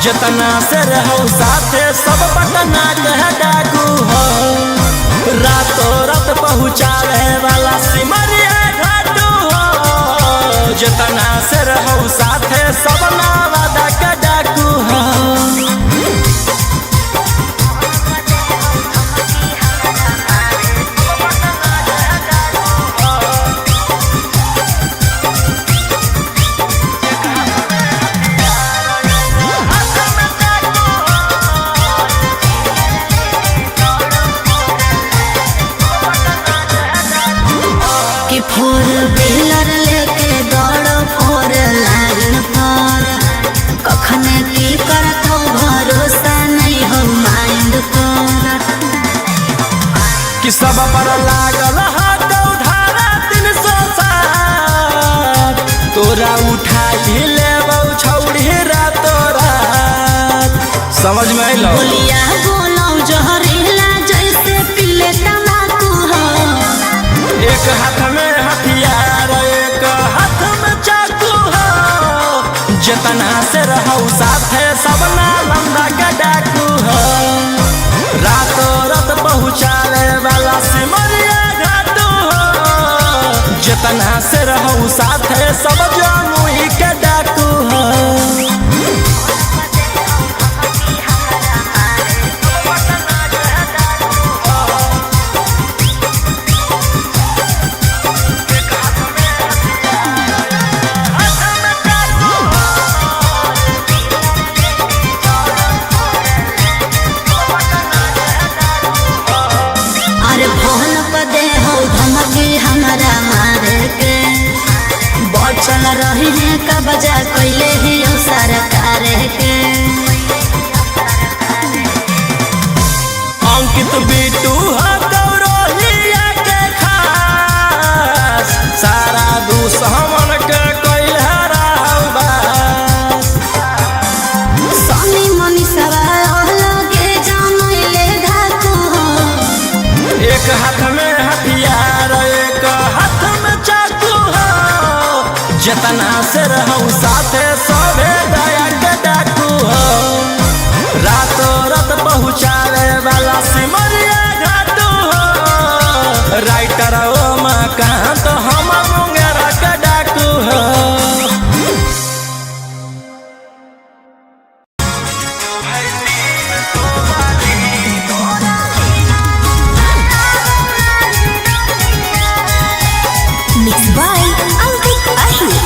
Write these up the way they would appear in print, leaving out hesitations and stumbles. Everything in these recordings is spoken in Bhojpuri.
जितना से रहो साथे सब पटना कह डाकू हो। रातों रात पहुँचावे वाला सिमरिया घाटू हो। जितना से रहो साथे सब नावादा के डाकू हो। फोर व्हीलर लेके दौड़ो फोर लाइन पर कखने की करत हो भरोसा नहीं हो माइंड पर कि सब पर लागल हाथ उधारा 307 तोरा उठा ले छौड़ी रातो रात। समझ में आइलो बोलिया बोलो जहरीला जैसे पीले तमाकू हो। एक हाथ में हथियार एक हाथ में चाकू हो। जितना से रहो साथे सब नालंदा के डाकू हो। रातों रात पहुँचावे वाला सिमरिया घाटू हो। जितना से रहो साथे सब जमुई के डाकू हो। हमारा मारे के बचल रही है कब्जा कैले ही सरकार के। अंकित बिटू गौरहिया के खास सारा दुश्मन के कैल हराबास। सनी मनीषवा लगे जानले धाकू हो। एक हाथ में हथियार एक हाथ में चाकू हो। जितना से रहो साथे सभे दया के डाकू हो। रातों रात पहुँचावे वाला सिमरिया घाटू हो। राइटर उमाकांत हम मुंगेरा के डाकू हो। Mixed by Alvik Ahir.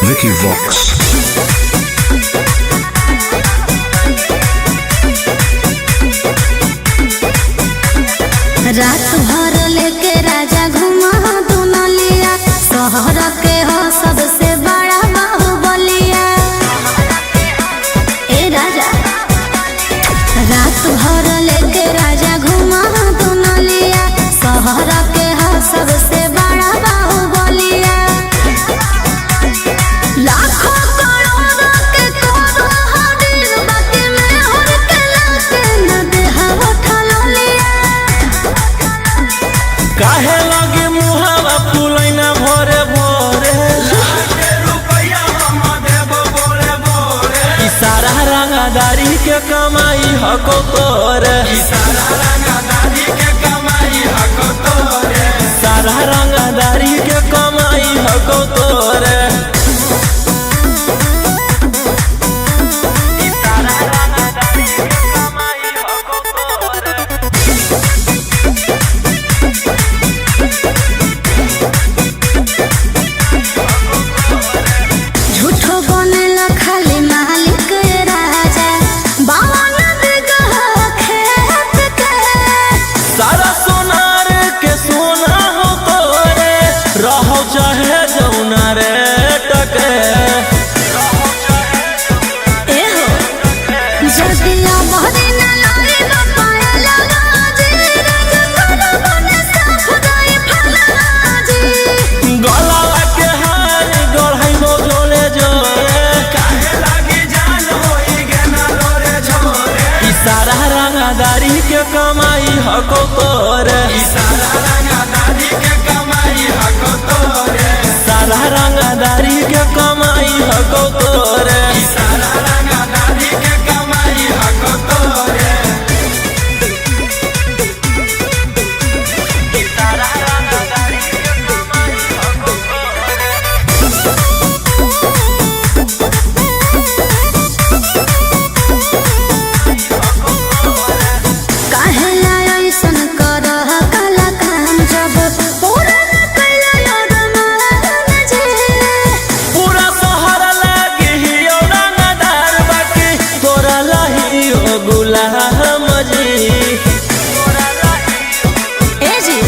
Vicky Vox. रात भर लेके राजा घुमा दुनलिया, शहर के हो सबसे बड़ा बाहुबलिया। ए राजा रात भर लेके राजा घुमा दुनलिया, शहर के हो सबसे बड़ा बाहुबलिया। लाखों करोड़ों के करो हदिल, बाकी में हर के लाके न देहा उठलिया। काहे लगे मुहावा फुलैना भोरे भोरे, इशारा रंगदारी के कमाई हको तोरे, सारा रंगदारी के कमाई हको तोरे। झूठो बनेला खाली मालिक राजा, बावन बिगहा खेत के। सारा सोनार के सोना हो तोरे, रहो चाहे जौना रे टके। ए हो जदिया बहरी न लारी बापाया लगा जी, राजा करो बने साफ गई फलना जी। गलावा के हार गढ़ाई नो जोरे जोरे, काहे लागी जान होई गेना लोरे झोरे। इशारा रंगदारी के कमाई हको तोरे, सारा रंगदारी के कमाई हको तोरे। काहे लाया ऐसन करह काला काम, जब पूरा न कैला रमान जे। पूरा शहर लागे हियो रंगदार, बाकी तोरा लाही हो गुलाम जी। ए जी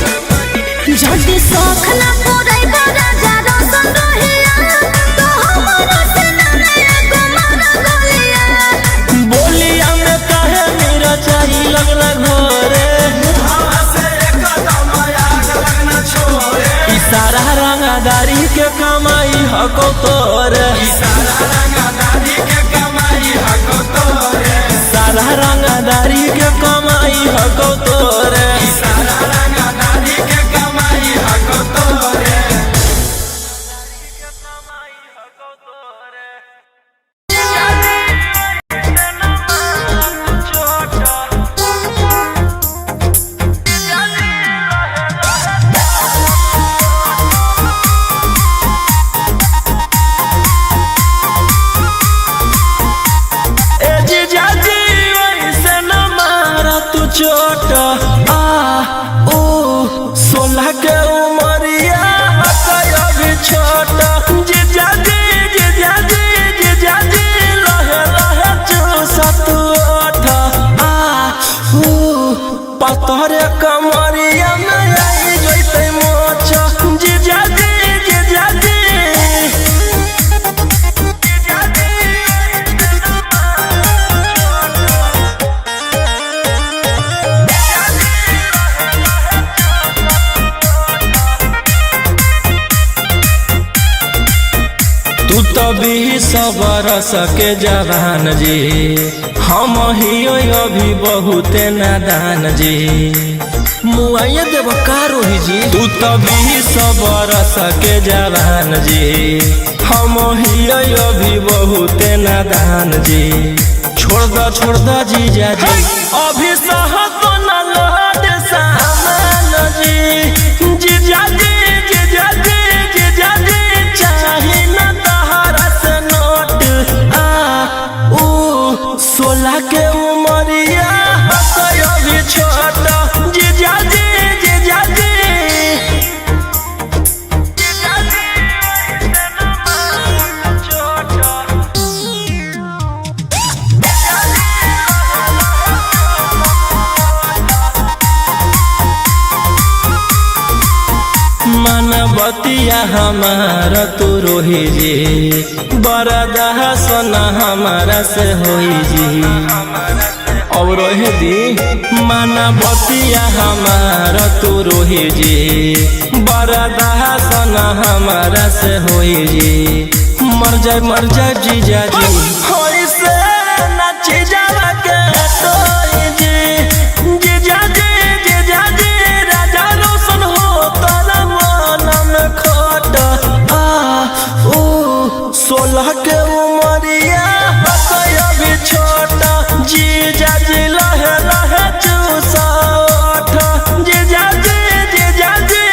जदी शौख न पूरे राजा रोशन रहिया, तो हमरा से न एगो मारा गोलिया। बोलिया में काहे मेरा चाही लगला घोरे, इशारा रंगदारी के कमाई हको तोरे, सारा रंगदारी के कमाई हको तोरे। ए जीजा जी वैसे न मारा तू चोट, आ ओ 16 के उमरिया हकयो भी छोट। जीजा जी लहे लहे चूसत ओठ, आ ओ पतरे कमरिया में आई जैते मोच। जीजा जी तू तो 20 बरस के जवान जी, हम ही अभी बहुते नादान जी। मुआइया देव कारो ही जी, तू तो 20 बरस के जवान जी, हम ही अभी बहुते नादान जी। छोड़ द जीजा जी, अभी सहत न लौट सामान जी। जीजा जी चाही न तहरा से नोट, आ सोलह के उमरिया अभी छोटा जीजा जी जीजा जी मनबतिया हमारा तो रोही जी बरदाह सोना हमारा से होई जी और रोहे दी मनबतिया हमारा तो रोही जी बरदाह सोना हमारा से होई जी मर जाए जीजा जी होई से नाची जावा के तोई जी जीजा जी जीजा जी राजा रोशन हो तोरा मन में खोट सोलह के उमरिया अभी छोटा जीजा जी लहे लहे चूसठ जीजा जी जीजा जी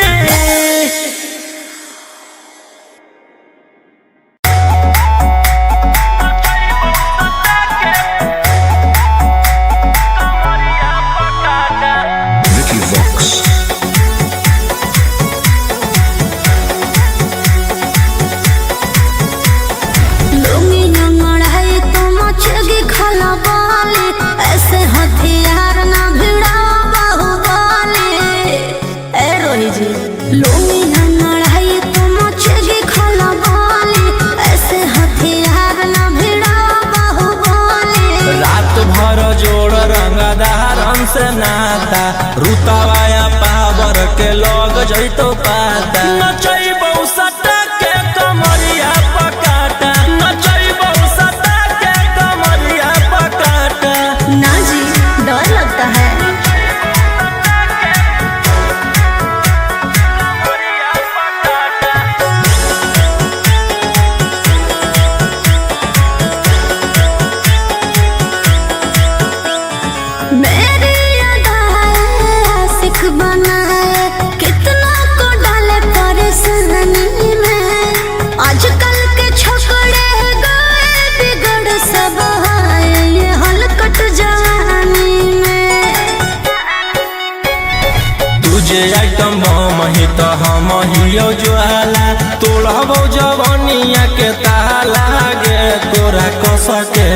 Vicky Vox. लुंगी नंगड़ाई तो मचगी खला बाले ऐसे हथियार ना भिड़ाओ बाहुबले ए रोही जी लुंगी नंगड़ाई तो मचगी खला बाले ऐसे हथियार ना भिड़ाओ बाहुबले रात भर जोड़ रंगदारन से नाता रुतवाया पावर के लोग जैतो पाता नचैबौ सटा के कमरिया पकाटा नचैबौ सटा के कमरिया पकाटा ना जी डर लगता है मेरी अदाएं आशिक बनाए कितना को डाले परेशानी में आजकल के छोकरे गए बिगड़ सब है ये हलकट जवानी में तुझे आइटम मही तो हम हियो ज्वाला तोड़बो जवनिया के ताला गे तोरा कसके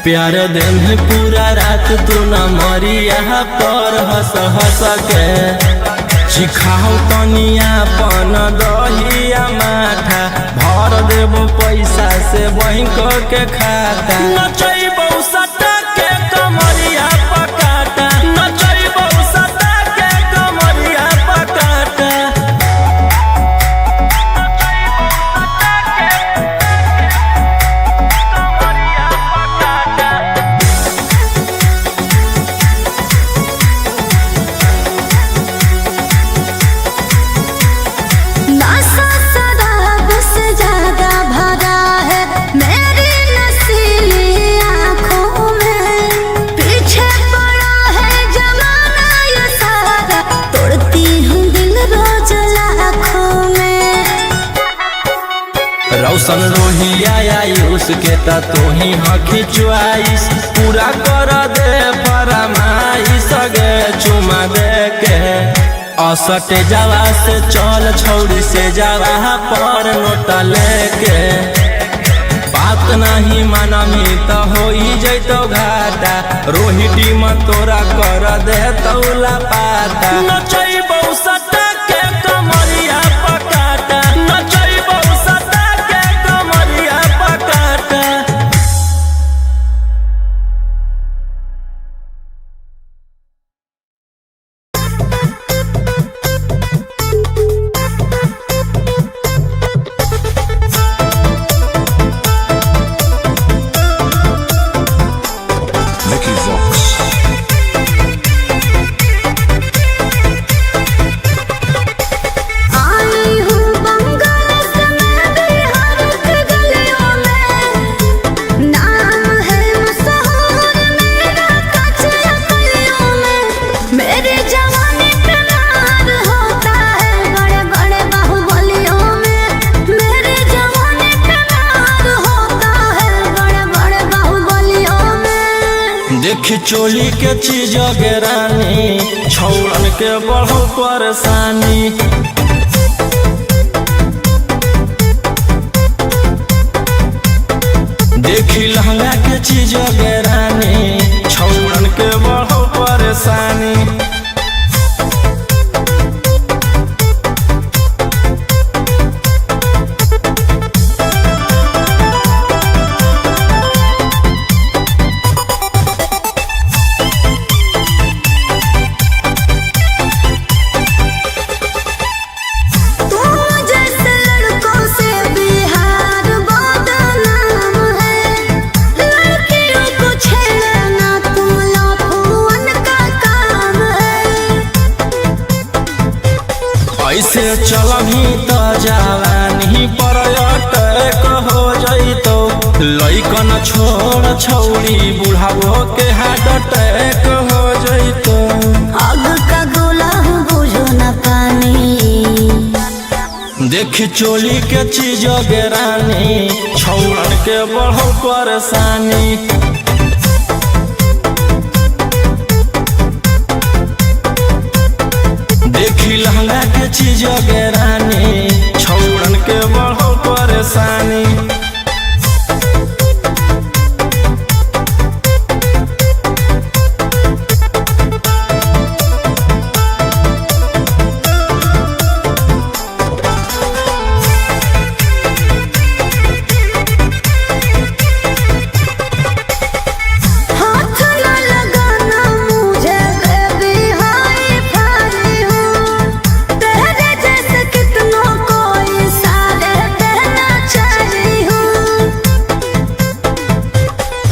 प्यार दिन पूरा रात तू न मरिया पर हंस हंस के चिखाओ तनिया पन दहिया माथा भर देबो पैसा से बैंक के खाता नचैबौ सटा के कमरिया पकाटा नचैबौ सटा के कमरिया पकाटा नशा शराब से ज्यादा भरा है मेरी नशीली आँखों में पीछे पड़ा है जमाना ये सारा तोड़ती हूँ दिल रोज लाखों में रौशन रोहिया आई उसके ता तू ही हकी च्वाइस पूरा कर दे फरमाइश गे चुमा दे के असटे जावा से चल छौड़ी से जावा पर नोट लेके बात नहीं मानमी तो होई जैतो घाटा रोहिटी में तोरा कर दे तौला पाता नचैबौ सटा के कमरिया पकाटा नचैबौ सटा के कमरिया पकाटा Vicky Vox. देखी चोली के चीज गे रानी छौड़न के बढ़ो परेशानी। देखी लहंगा के चीज गे रानी छौड़न के बढ़ो परेशानी। ऐसे चलही त जवानी पर अटैक हो जइतो। लइकन छोड़ छौड़ी बुढ़ावो के हार्ट अटैक हो जइतो। आग का गोला बुझो न पानी। देखी चोली के चीज गे रानी छौड़न के बढ़ो परेशानी। देखी लहंगा के चीज गे रानी छौड़न के बढ़ो परेशानी।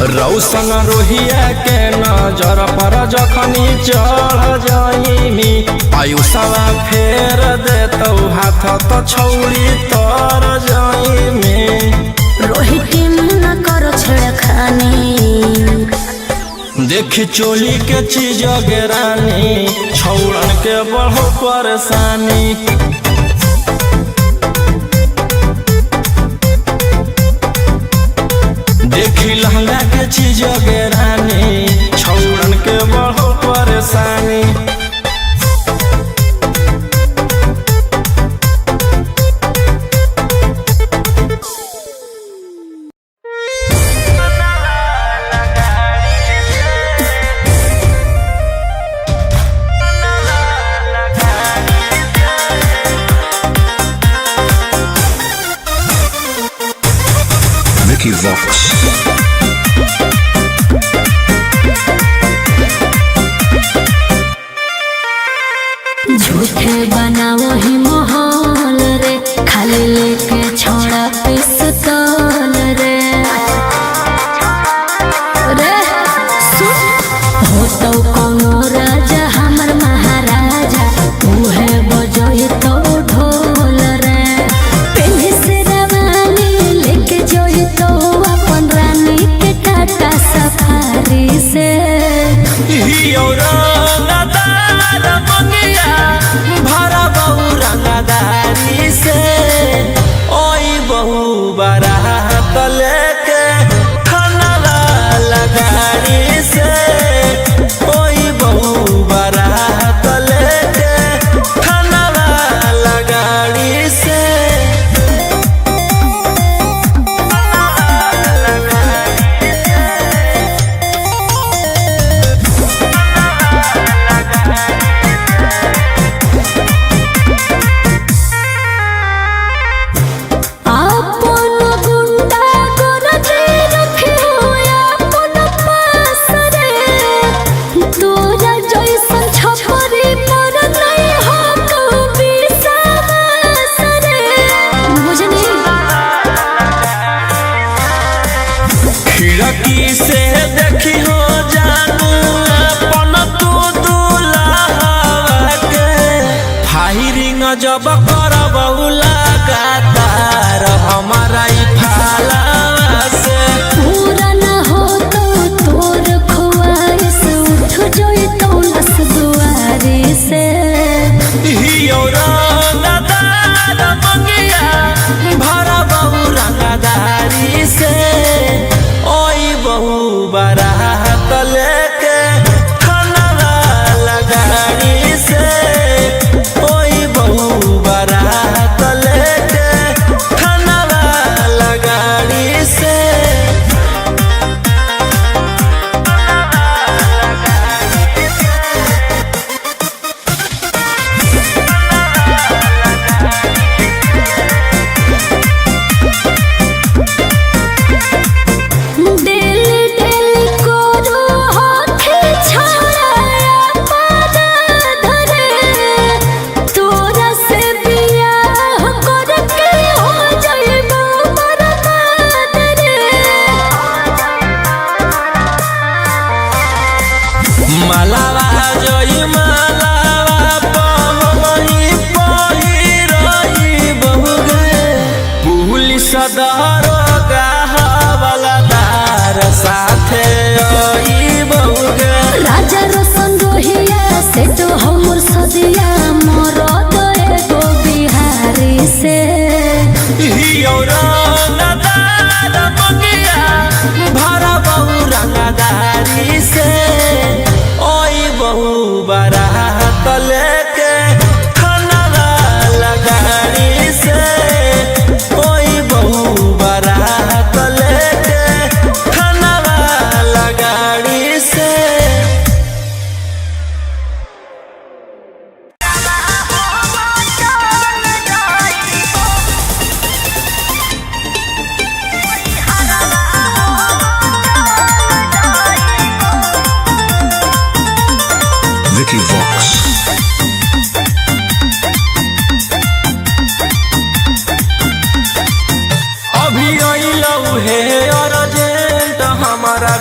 रौशन रोहिया के नजर पर जखनी चढ़ जाइमी। आयुषवा फेर देतौ हाथ तो छौड़ी तर जाइमी। रोहित न करो छेड़खानी। देखी चोली के चीज गे रानी छौड़न के बढ़ो परेशानी। देखी लहंगा के चीज गे रानी छौड़न के बढ़ो परेशानी। Vicky Vox. झूठे बनाओ ही माहौल रे खाली लेके छोड़ा पिस्तौल रे। रे सुन हो तो कोनो राजा हमर महाराजा उहे बजोई तो ढोल रे। पहले से रवानी लेके जोई तो अपन रानी के टाटा सफारी से। भरा बहु रंगदारी से ओई बहु बारात लेके खाना वाला गाड़ी से। ओई बहु बारात लेके खाना वाला गाड़ी से। खिड़की से देखी हो जानू अपन तू दुल्हा के। फायरिंग जब करबौ लगातार हमारा ई फाला से। पूरा न हो तो तोर ख्वाहिश उठ जोई तो नस दुआरी से। हियो रंगदार मंगिया भरा बहु रंगदारी से। ओई बहु बारात लेके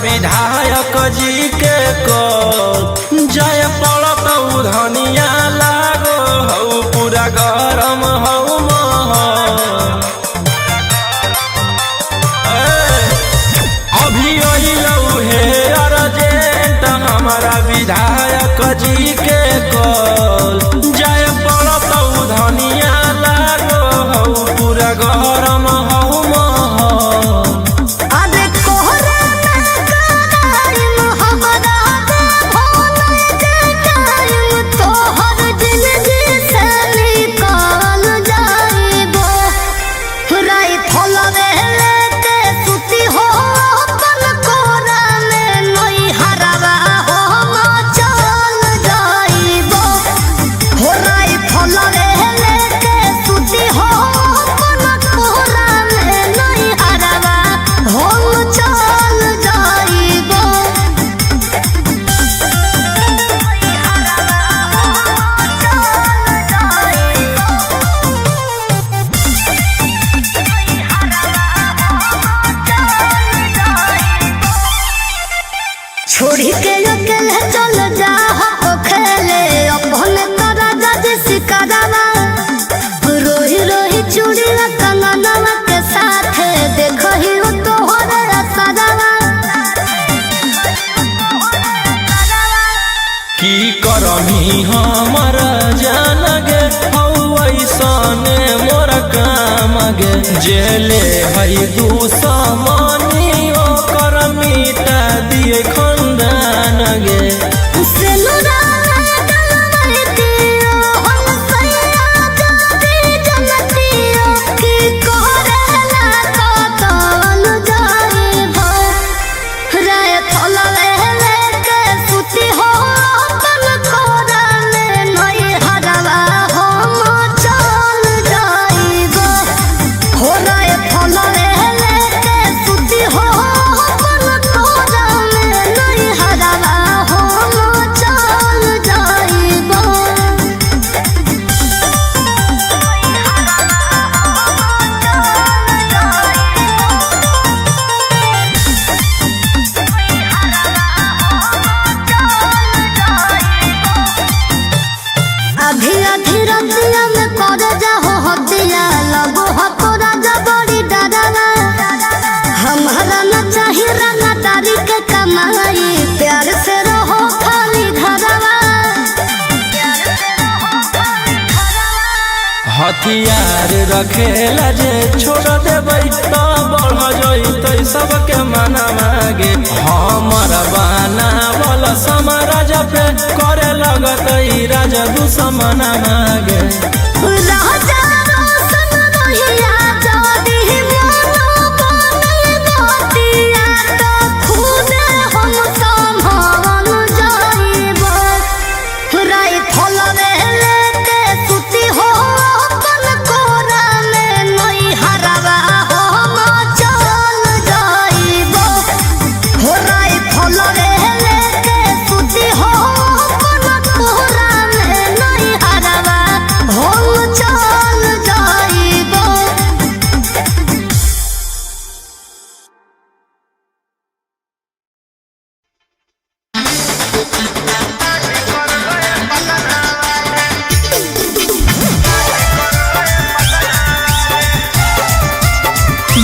विधायक जी के कॉल जय पड़त धनिया लागो हऊ पूरा गरम हऊ महल अभी अइलऊ हे अर्जेंट हमारा विधायक जी के कॉल जय पड़त धनिया लागो हऊ पूरा गरम हऊ महल छोड़ी के अकेले चल जा हो खेले अपने तोरा जज सिकरवा रोही रोही चूड़ी कंगनवा के साथ देखो ही हो तोहरा सजवा की करमी हमर जान गे हऊ ऐसने मोर काम गे जेले हई दुश्मनी ओकर मिटा दिए खंदान गे प्यार से रहो खाली घरवा हथियार रखेला जे छोड़ देबै त बढ़ जइतै सबके मनवा गे हमर बनावल समाराज पे करे लगतै राज दुश्मनवा गे राजा रोशन रहिया जदी मनो बने गोतिया तो खुद हम संभावन जाइबो राई फलवे लेके सुती हो अपन कोरा में नई हरवा हम चल जाइबो हो राई फलवे लेके सुती हो अपन कोरा में नई हरवा हम चल जाइबो।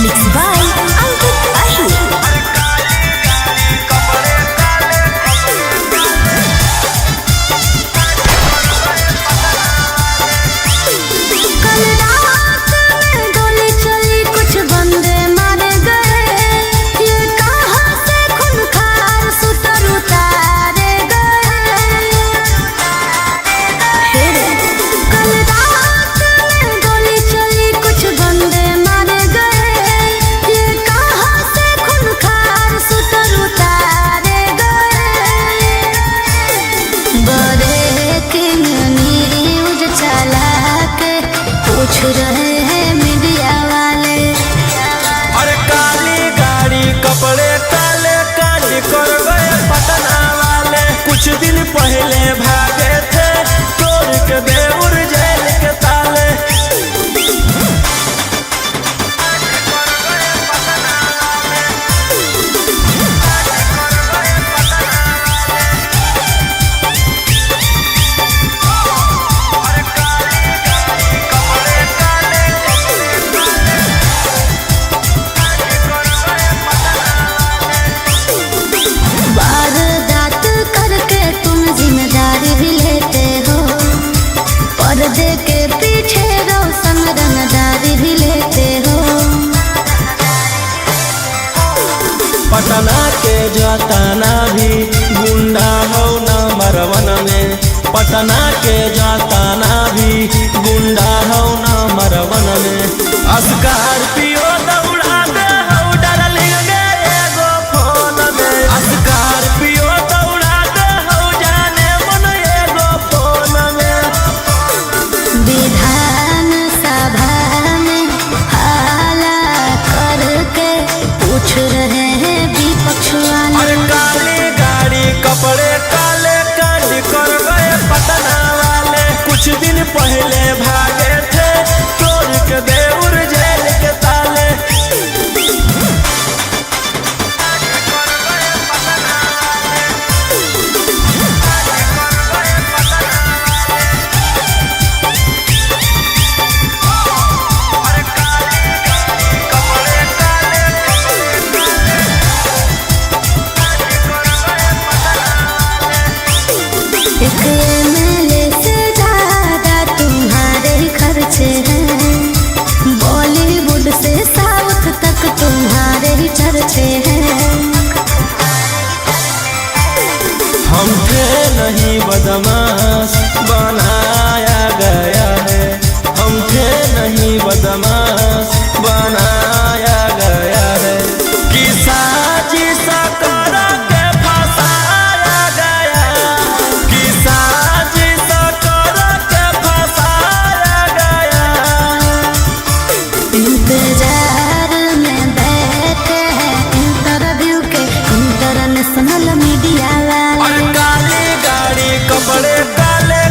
Mixed by Ankit Ahi. कल रात में गोली चली कुछ बंदे मारे गए ये कहाँ से खूंखार शूटर उतारे गए पटना के जाताना भी गुंडा हो नंबर वन में, पटना के जाताना भी गुंडा हो नंबर वन में। स्कॉर्पियो दौड़ा दे हो डार्लिंग गे एगो फोन में, स्कॉर्पियो दौड़ा दे हो जाने मन एगो फोन में। विधान सभा में हाला करके पूछ रहे हैं विपक्ष वाले। अरे काली गाड़ी कपड़े काले कांड कर गए पटना वाले, कुछ दिन पहले भागे थे तोड़ के देउर जेल के ताले। एक MLA से ज्यादा तुम्हारे ही खर्चे हैं, बॉलीवुड से साउथ तक तुम्हारे ही चर्चे हैं। हम थे नहीं बदमाश बनाया गया है, हम थे नहीं बदमाश बनाया गया है। कि साजिश कर के फंसाया गया, कि साजिश कर के फंसाया गया। इंतजार में बैठे हैं इंटरव्यू के इंटरनेशनल मीडिया वाले। और काली गाड़ी कपड़े काले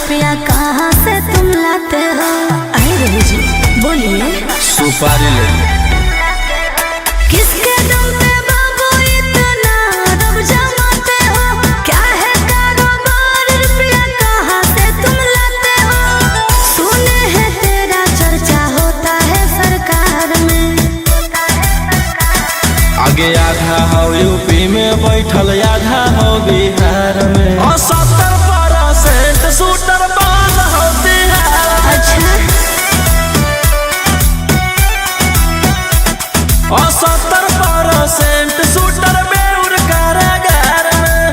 रुपया कहाँ से तुम लाते हो? आए रहे जी, बोलिए। सुपारी ले किसके दम पे बाबू इतना रब जमाते हो? क्या है कारोबार, रुपया कहाँ से तुम लाते हो? सुने हैं तेरा चर्चा होता है सरकार में। आगे आधा हो यूपी में बैठल, आधा हो बिहार में। और 70% शूटर बंद हो बिहार में। अच्छा, और 70% शूटर बेउर कारागार में।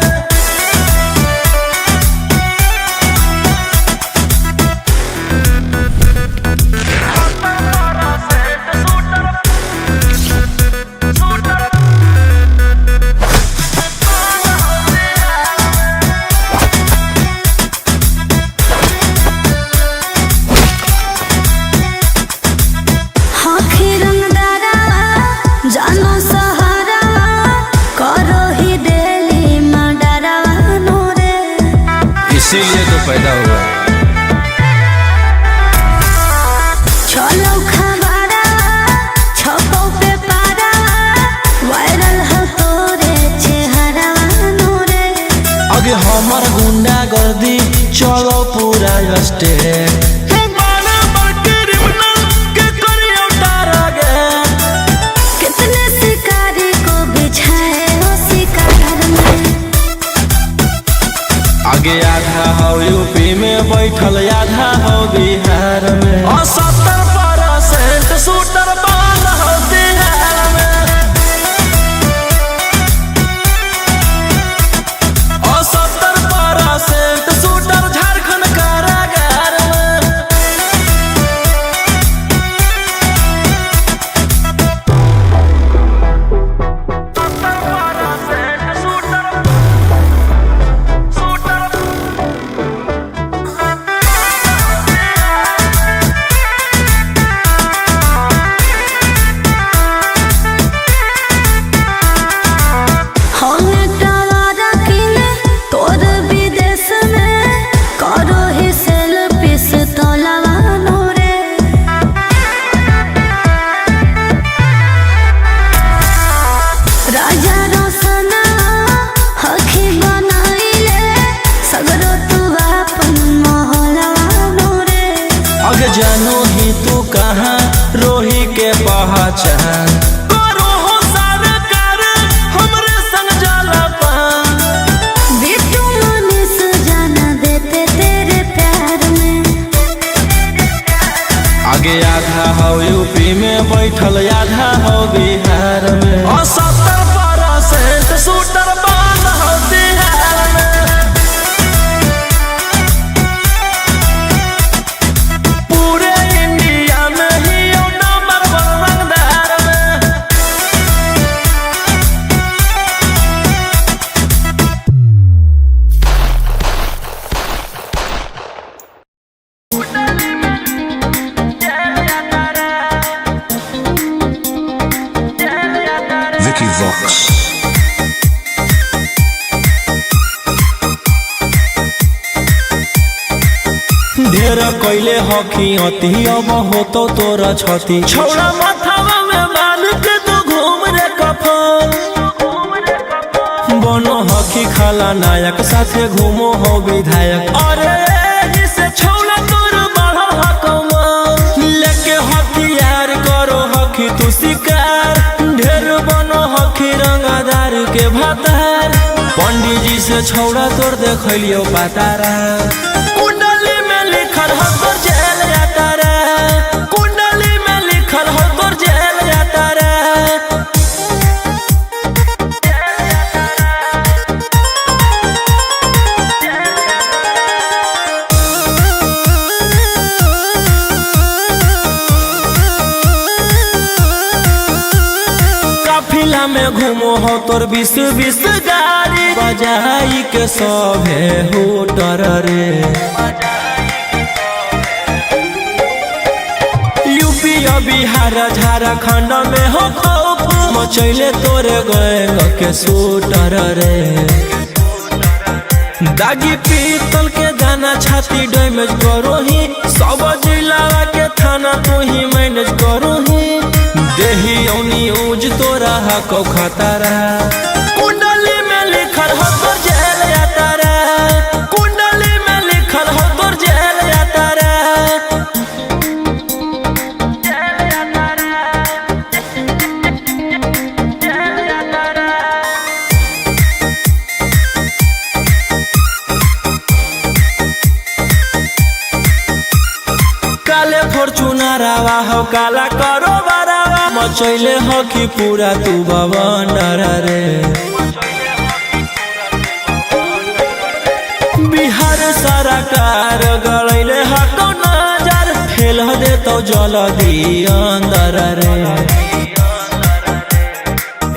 हाथी रंगदारा जानो सहारा, करो ही देली मडरा नूरे। इसीलिए तो पैदा हुआ। चलो खबरा छपो पे पारा, वायरल हो तोरे चेहरा नूरे। आगे हमार गुंडा गर्दी चलो पूरा स्टेट। कितने शिकारी को बिछाए हो शिकार में। आगे आधा हो यूपी में बैठल, आधा हो बिहार में। और 70% शूटर बंद हो बिहार में। और 70% शूटर झारखंड कारागार में। हमें टवारा किने तोर विदेश में, करो ही सेल्फी से तोलवा नूरे। राजा रोशना हखी बनाइले, सगरो तू अपन मोहलवा नूरे। अगे जानो ही तू कहाँ रोही के पहचान। करो हो सरकार हमरे संग जाला पान। बिट्टू मनीष जाना देते तेरे प्यार में। आगे आधा हो यूपी में बैठल, आधा हो बिहार में। और 70% शूटर बंद हो बिहार में। पूरे इंडिया में ही यो नंबर 1 रंगदार में। Vicky Vox. ढेर कैले हकी अति, अब होतो तोरा छती। छौड़ा माथावा में बांध के तू घूम रे कफन। बनो हकी खाला नायक, साथे घूमो हो विधायक। अरे जिसे छौड़ा तोर बढ़ा हकमा, लेके हथियार करो हकी तू शिकार। ढेर बनो हकी रंगदार के भातार। पंडित जी से छौड़ा तोर देखलियो पातारा। कुंडली में लिखल हो तोर जेल जाता रे। कुंडली में लिखल हो तोर जेल जाता रे। काफिला में घूमो हो तोर 20 गाड़ी। बजाई के सभे होटर रे। यूपी बिहार झारखंड में हो खौफ, मचैले तोरे गैंग के शूटर रे। दागी पीतल के दाना छाती डैमेज करो ही सब जिला के थाना तो ही मैनेज करो ही देही औनी ऊज तोरा हको खतरा कुंडली में लिखल हो तो जेल आता रे कुंडली में लिखल हो तो जेल आता रे काले फॉर्च्यूनर आवा हो काला करो बरावा मचैले हो कि पूरा तू बवंडर रे बिहार सरकार गड़ैले हको नजर फेल दे तो जल्दी अंदर रे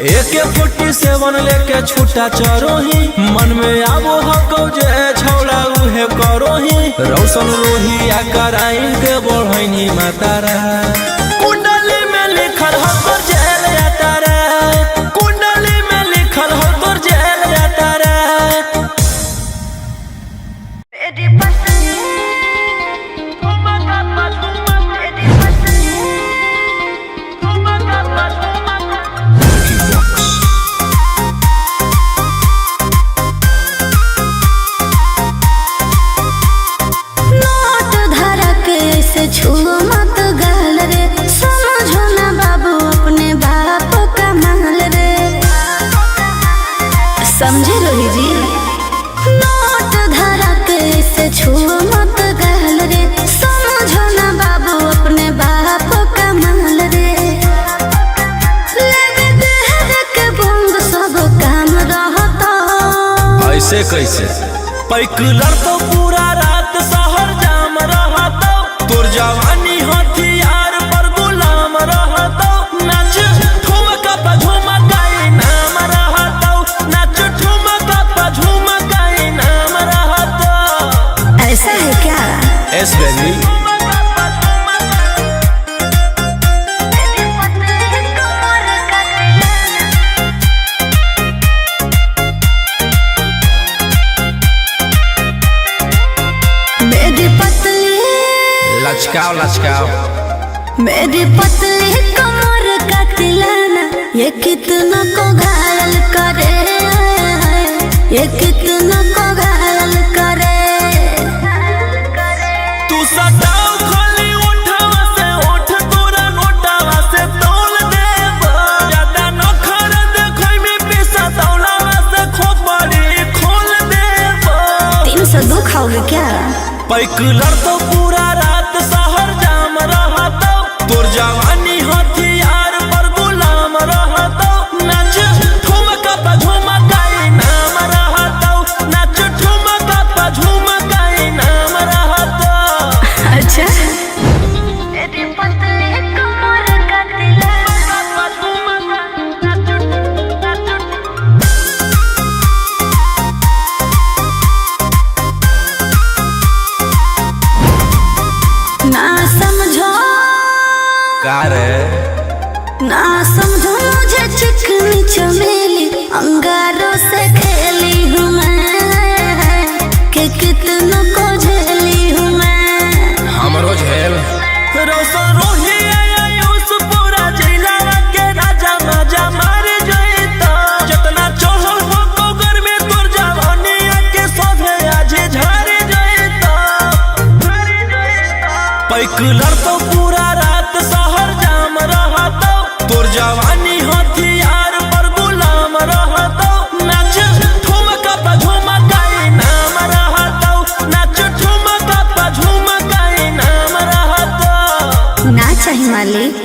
AK-47 लेके छूटा चरो ही मन में आबो हको जे छौला उहे करो ही रौशन रोहिया कराइन के बढ़ैनी मातारा कुंडली में लिखल हो तो जेल आता रे कुंडली में लिखल हो तो जेल आता रे Mickey Vox. नोट धरा के से छुओ मत गाल रे समझो ना बाबू अपने बाप का माल रे समझे रोही जी नोट धरा के से छुओ मत गाल रे समझो ना बाबू अपने बाप का माल रे लेवे देह के बंद सब काम रहता ऐसे कैसे पैकलर तो पूरा रात शहर जाम रहता तोर जवानी हथियार पर गुलाम रहता नाच ठुमका पे झुमकाई नाम रहता नाच ठुमका पे झुमकाई नाम रहता ऐसा है क्या एस बेबी मेरी पतली लचकाओ लचकाओ मेरी पतली कमर का तिलाना ये कितना को घायल करे ये कितना को घायल करे तू सटाओ खाली उठावा से उठ तोरा नोटावा से तौल देब ज्यादा नखर देखै में पैसा तौलावा से खोपड़ी खोल देब 302 खाओगे क्या पैकलर तो पूरा रात शहर जाम रहता तोर जवानी हथियार पर गुलाम रहता नाच ठुमका पे झुमकाई नाम रहता नाच ठुमका पे झुमकाई नाम रहता अच्छा मेरी पतली कमर का तिलाना ना समझो का रे ना समझो मुझे चिकनी चमेली अंगारों से खेली हूँ मैं कि कितनों को झेली हूँ मैं हमरो झेल रोशन रोही आयुष पूरा जिला के राजा मजा मार जइता जितना चढ़ल हो कोगर में तोर जवानी के सोधे आज झाड़ जइता पैकलर तो पूरा रात शहर जाम रहता तोर जवानी हथियार पर गुलाम रहता नाच ठुमका पे झुमकाई नाम रहता नाच ठुमका पे झुमकाई नाम रहता ना चाहिए मालिक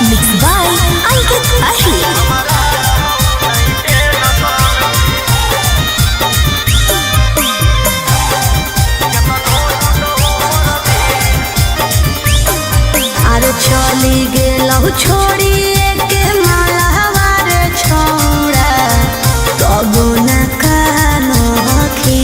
Mixed by Ankit Ahir. अरे चली गेलहु छोड़िए के मालहवार छोड़ा तबो न कानो हखी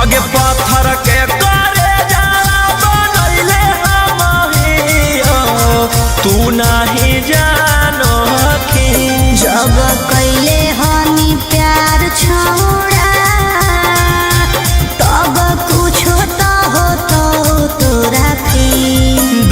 आगे पत्थर के करे जाला बनैले हमहियो तू नहीं जानो हखी जब कैले हनी प्यार छोड़ा तब कुछो तो हो तो तोरा फी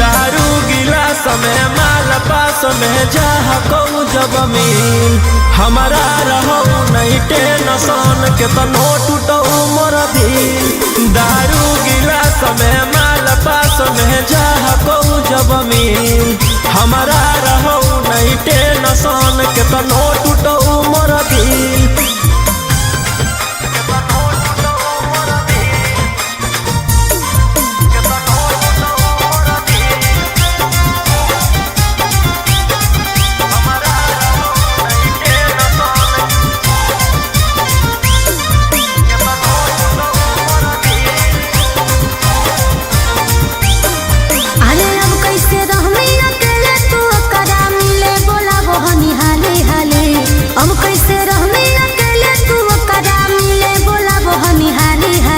दारू गिलास में माल पास में जहा को जब मिल हमारा रहो नहीं टेंशन के तनो टूटो मोर दिल दारू गिलास में माल पास में जहा को जब मिल हमारा रहो नहीं टेंशन के तनो टूटो मोर दिल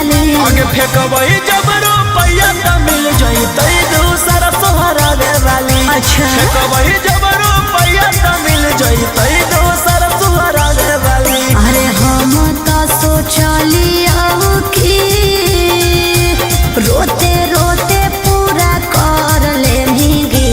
फेंकबही जब रुपया त मिल जइतै दूसरा सोहरा दे वाली अच्छा फेंकबही जब रुपया त मिल जइतै दूसरा सोहरा दे वाली अरे हम तो सोचलियो कि रोते रोते पूरा कर लेंगे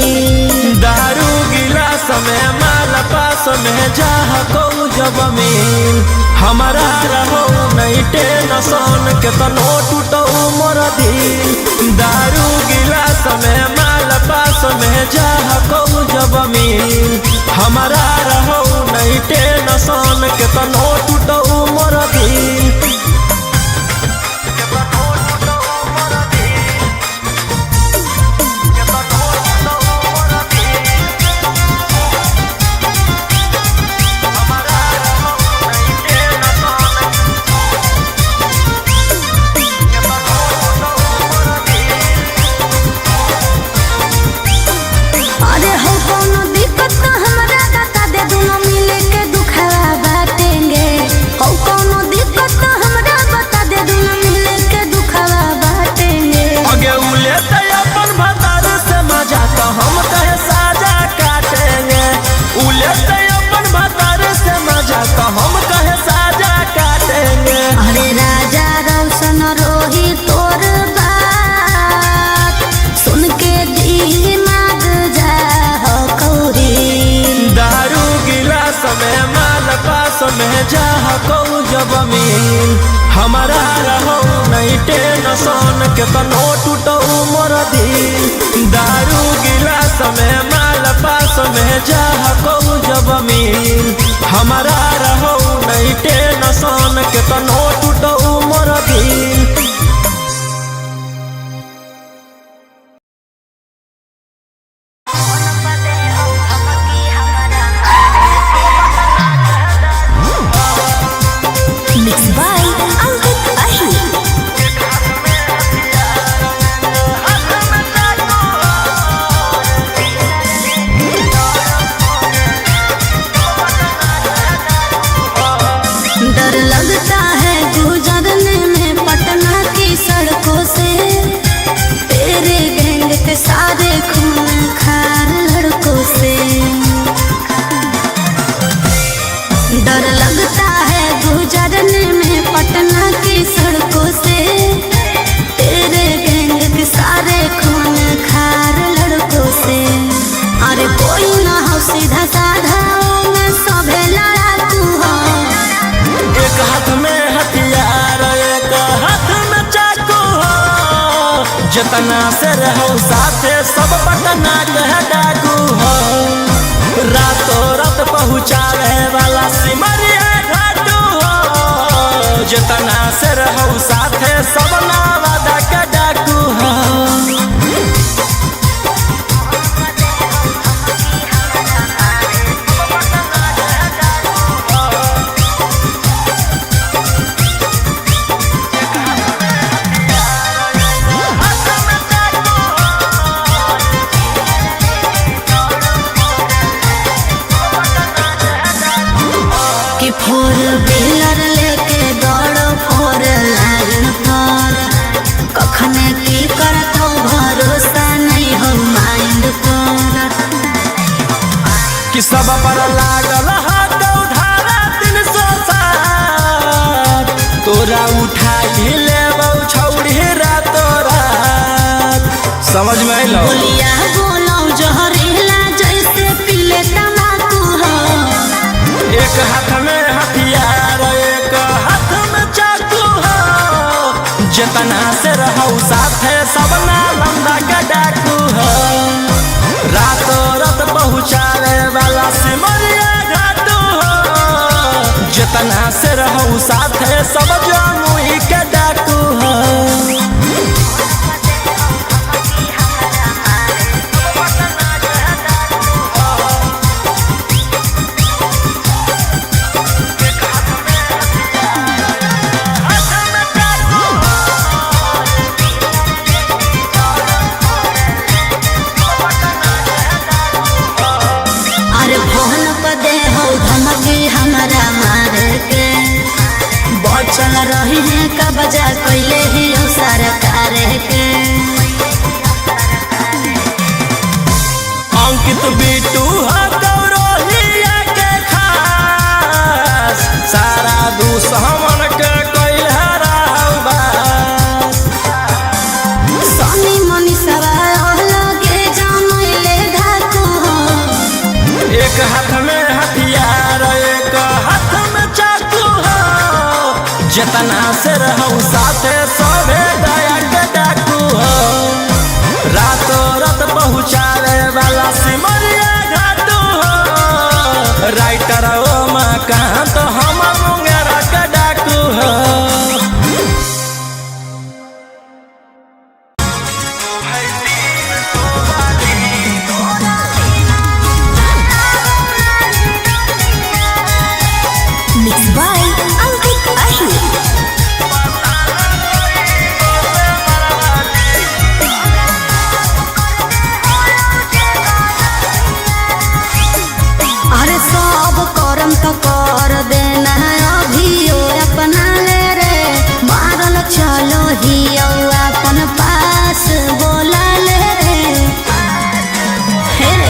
दारू गिलास में माल पास में जहा को जब मिल हमारा रहो नहीं टेंशन के तनो टूटो मोर दिल दारू गिलास में माल पास में जहा को जब मिल हमारा रहो नहीं टेंशन के तनो टूटो मोर दिल हम कहे साजा काटेंगे अरे राजा रोशन रोही तोर बात सुन के दिमाग जा हो कौरी दारू गिलास में माल पास में जहा को जब मिल हमारा रहो नहीं टेंशन के तनो टूटो मोर दिल दारू गिलास में माल पास में जहा को जब मिल हमारा रहो नहीं टेंशन के तनो टूटो मोर दिल Mixed by Ankit Ahir. डर लगता है गुजरने में पटना की सड़कों से तेरे गैंग के सारे खून खार लड़कों से डर लगता है गुजरने में पटना की सड़कों से तेरे गैंग के सारे खून खार लड़कों से अरे कोई ना हो सीधा साधा मैं सभे लड़ाकू हो एक हाथ में हथियार एक हाथ में चाकू हो जितना से रहो साथे सब पटना के डाकू हो रातों रात पहुँचावे वाला सीमा से रहू साथे सब नावादा के डाकू हो। कि फोर व्हीलर लेके दौड़ो फोर लाइन पर, कखने की करतो भरोसा नहीं हो माइंड पर। कि सब पर लागल हाथ उधारा 360, तोरा उठा ही लेबौ छौड़ी रातो रात। समझ में अइलो? बोलिया बोलो जहरीला जैसे पीले तमाकू हो। एक हाथ में हथियार एक हाथ में चाकू हो। जितना से रहू साथे सब नालंदा के डाकू हो। रातों रात पहुँचावे वाला सिमरिया घाटू हो। जितना से रहू साथे सब जमुई के डाकू हो। अरे फोन पर दे हो धमकी हमारा मारे के, बचल रही है का बजा कैले ही हो सरकार के। अंकित बिटू हो गौरहिया के खास, सारा दुश्मन के कैल हरावा। सनी मनी सवाल लगे जमैले धाकू हो। एक हाथ में हथियार एक हाथ में चाकू हो। जितना से रहू साथे सभे